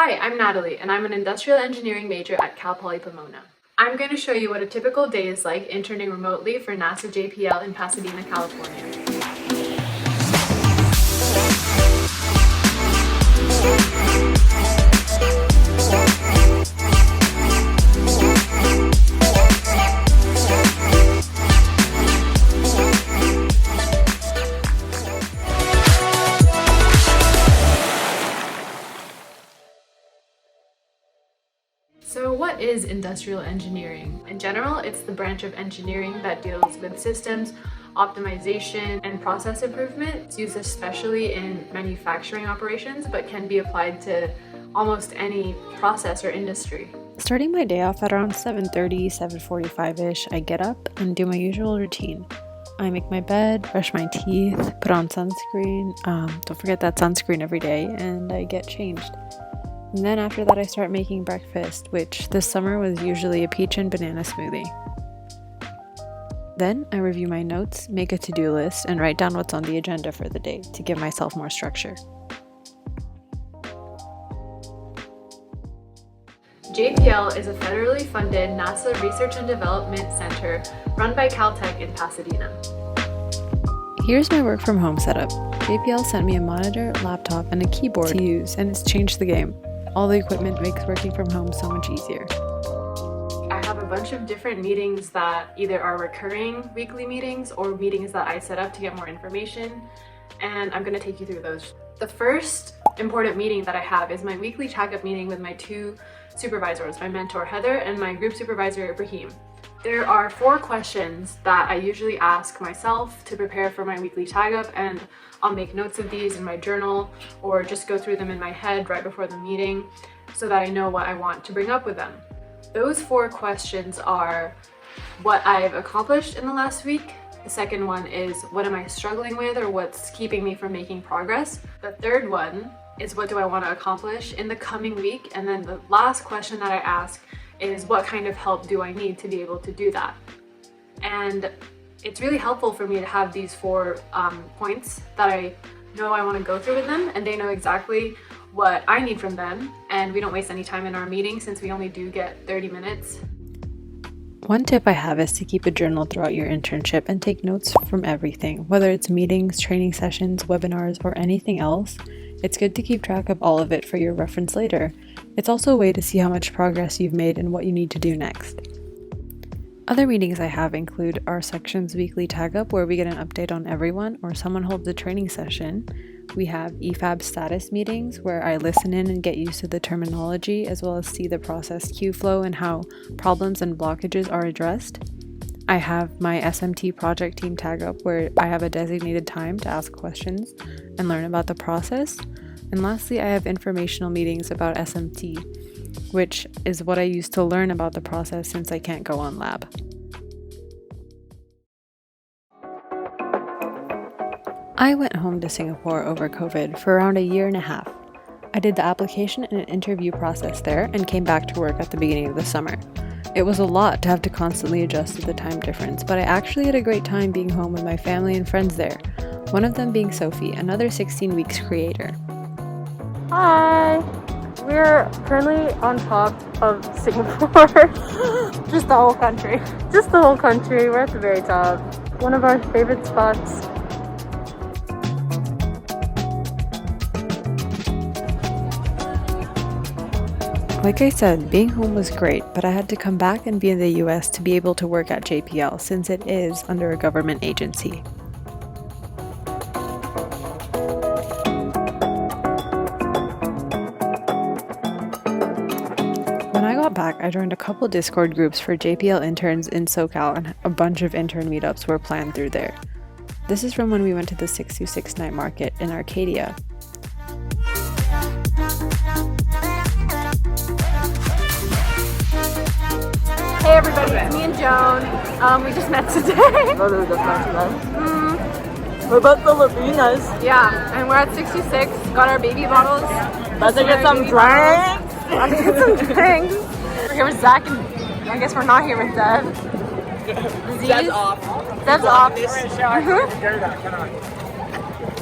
Hi, I'm Natalie, and I'm an industrial engineering major at Cal Poly Pomona. I'm going to show you what a typical day is like interning remotely for NASA JPL in Pasadena, California. So what is industrial engineering? In general, it's the branch of engineering that deals with systems, optimization, and process improvement. It's used especially in manufacturing operations, but can be applied to almost any process or industry. Starting my day off at around 7:30, 7:45-ish, I get up and do my usual routine. I make my bed, brush my teeth, put on sunscreen, don't forget that sunscreen every day, and I get changed. And then after that I start making breakfast, which this summer was usually a peach and banana smoothie. Then I review my notes, make a to-do list, and write down what's on the agenda for the day to give myself more structure. JPL is a federally funded NASA Research and Development Center run by Caltech in Pasadena. Here's my work from home setup. JPL sent me a monitor, laptop, and a keyboard to use, and it's changed the game. All the equipment makes working from home so much easier. I have a bunch of different meetings that either are recurring weekly meetings or meetings that I set up to get more information, and I'm going to take you through those. The first important meeting that I have is my weekly tag-up meeting with my two supervisors, my mentor Heather and my group supervisor Ibrahim. There are 4 questions that I usually ask myself to prepare for my weekly tag-up, and I'll make notes of these in my journal or just go through them in my head right before the meeting so that I know what I want to bring up with them. Those 4 questions are what I've accomplished in the last week. The second one is what am I struggling with or what's keeping me from making progress. The third one is what do I want to accomplish in the coming week. And then the last question that I ask is what kind of help do I need to be able to do that. And it's really helpful for me to have these 4 points that I know I want to go through with them, and they know exactly what I need from them, and we don't waste any time in our meeting since we only do get 30 minutes. One tip I have is to keep a journal throughout your internship and take notes from everything, whether it's meetings, training sessions, webinars, or anything else. It's good to keep track of all of it for your reference later. It's also a way to see how much progress you've made and what you need to do next. Other meetings I have include our section's weekly tag-up where we get an update on everyone or someone holds a training session. We have EFAB status meetings where I listen in and get used to the terminology as well as see the process queue flow and how problems and blockages are addressed. I have my SMT project team tag-up where I have a designated time to ask questions and learn about the process. And lastly, I have informational meetings about SMT, which is what I use to learn about the process since I can't go on lab. I went home to Singapore over COVID for around 1.5 years. I did the application and interview process there and came back to work at the beginning of the summer. It was a lot to have to constantly adjust to the time difference, but I actually had a great time being home with my family and friends there, one of them being Sophie, another 16 Weeks creator. Hi! We're currently on top of Singapore. Just the whole country. Just the whole country. We're at the very top. One of our favorite spots. Like I said, being home was great, but I had to come back and be in the US to be able to work at JPL since it is under a government agency. When I got back, I joined a couple Discord groups for JPL interns in SoCal, and a bunch of intern meetups were planned through there. This is from when we went to the 626 night market in Arcadia. Hey everybody, it's me and Joan. We just met today. We're both Filipinas. Yeah, and we're at 66. Got our baby bottles. Let's get some drinks. Let's get some drinks. We're here with Zach, and I guess we're not here with Dev. Zev's off. Dev's off. We're in a shower. Come on.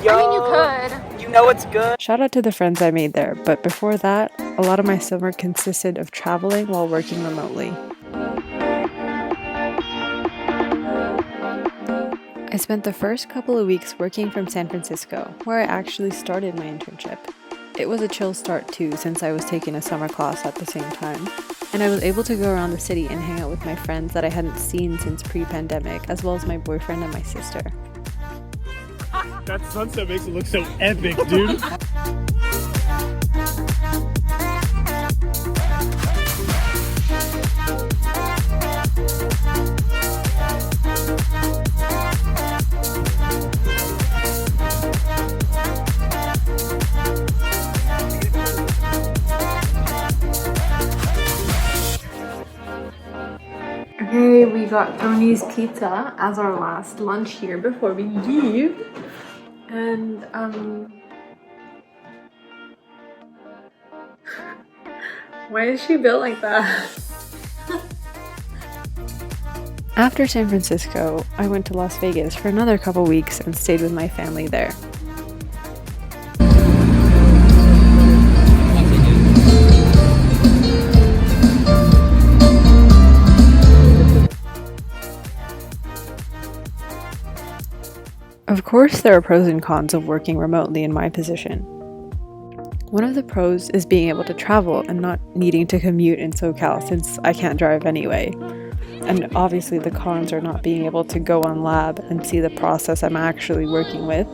I mean, you could. You You know it's good. Shout out to the friends I made there, but before that, a lot of my summer consisted of traveling while working remotely. I spent the first couple of weeks working from San Francisco, where I actually started my internship. It was a chill start too, since I was taking a summer class at the same time, and I was able to go around the city and hang out with my friends that I hadn't seen since pre-pandemic, as well as my boyfriend and my sister. That sunset makes it look so epic, dude. Okay, we got Tony's Pizza as our last lunch here before we leave. And why is she built like that? After San Francisco, I went to Las Vegas for another couple weeks and stayed with my family there. Of course, there are pros and cons of working remotely in my position. One of the pros is being able to travel and not needing to commute in SoCal since I can't drive anyway. And obviously the cons are not being able to go on lab and see the process I'm actually working with.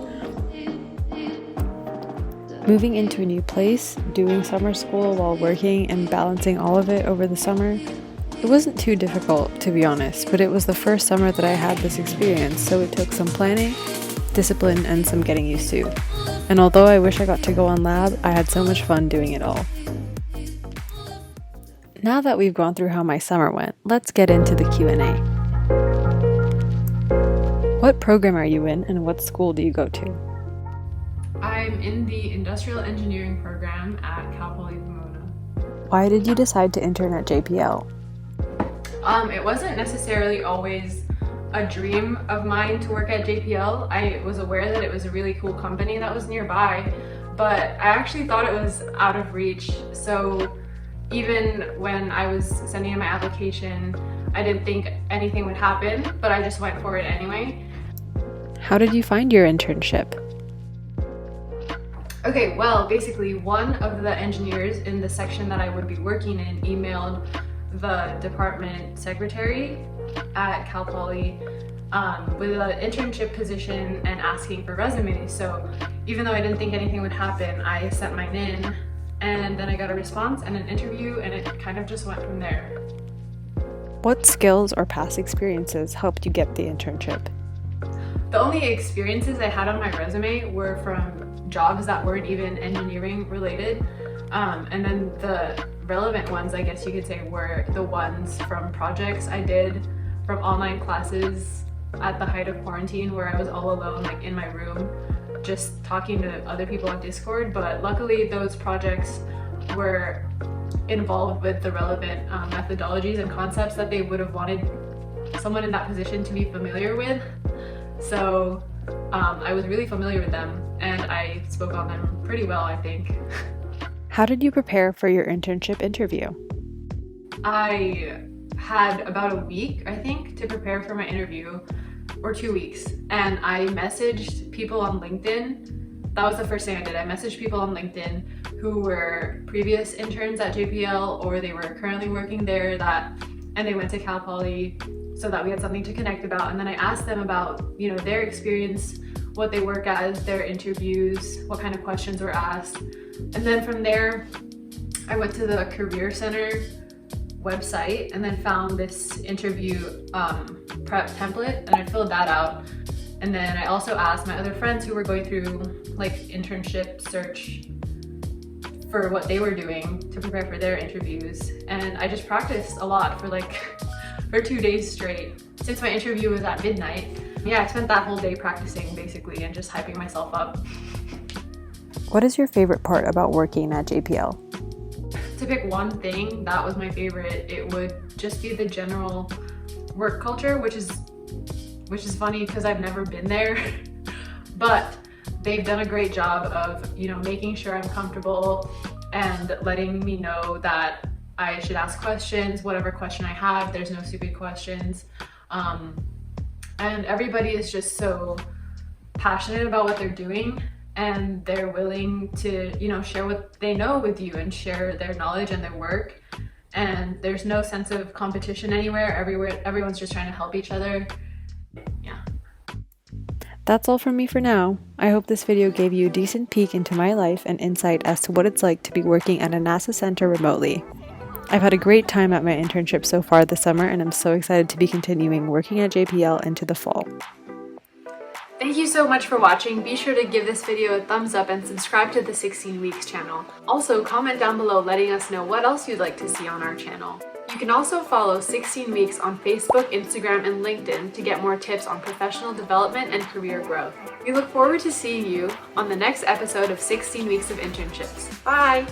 Moving into a new place, doing summer school while working and balancing all of it over the summer, it wasn't too difficult to be honest, but it was the first summer that I had this experience, so it took some planning, discipline, and some getting used to. And although I wish I got to go on lab, I had so much fun doing it all. Now that we've gone through how my summer went, let's get into the Q&A. What program are you in and what school do you go to? I'm in the Industrial Engineering program at Cal Poly Pomona. Why did you decide to intern at JPL? It wasn't necessarily always a dream of mine to work at JPL. I was aware that it was a really cool company that was nearby, but I actually thought it was out of reach. So even when I was sending in my application, I didn't think anything would happen, but I just went for it anyway. How did you find your internship? Okay, well, basically one of the engineers in the section that I would be working in emailed the department secretary at Cal Poly with an internship position and asking for resumes. So even though I didn't think anything would happen, I sent mine in, and then I got a response and an interview, and it kind of just went from there. What skills or past experiences helped you get the internship? The only experiences I had on my resume were from jobs that weren't even engineering related. And then the relevant ones, I guess you could say, were the ones from projects I did from online classes at the height of quarantine, where I was all alone, like in my room, just talking to other people on Discord. But luckily those projects were involved with the relevant methodologies and concepts that they would have wanted someone in that position to be familiar with. So I was really familiar with them and I spoke on them pretty well, I think. How did you prepare for your internship interview? I had about a week, I think, to prepare for my interview, or 2 weeks. And I messaged people on LinkedIn. That was the first thing I did. I messaged people on LinkedIn who were previous interns at JPL, or they were currently working there, and they went to Cal Poly, so that we had something to connect about. And then I asked them about, their experience, what they work as, their interviews, what kind of questions were asked. And then from there, I went to the Career Center website and then found this interview prep template, and I filled that out. And then I also asked my other friends who were going through like internship search for what they were doing to prepare for their interviews. And I just practiced a lot for 2 days straight. Since my interview was at midnight, yeah, I spent that whole day practicing basically and just hyping myself up. What is your favorite part about working at JPL? To pick one thing that was my favorite, it would just be the general work culture, which is funny because I've never been there. But they've done a great job of, you know, making sure I'm comfortable and letting me know that I should ask questions, whatever question I have. There's no stupid questions. And everybody is just so passionate about what they're doing, and they're willing to, you know, share what they know with you and share their knowledge and their work. And there's no sense of competition anywhere. Everyone's just trying to help each other. Yeah. That's all from me for now. I hope this video gave you a decent peek into my life and insight as to what it's like to be working at a NASA center remotely. I've had a great time at my internship so far this summer, and I'm so excited to be continuing working at JPL into the fall. Thank you so much for watching. Be sure to give this video a thumbs up and subscribe to the 16 Weeks channel. Also, comment down below letting us know what else you'd like to see on our channel. You can also follow 16 Weeks on Facebook, Instagram, and LinkedIn to get more tips on professional development and career growth. We look forward to seeing you on the next episode of 16 Weeks of Internships. Bye!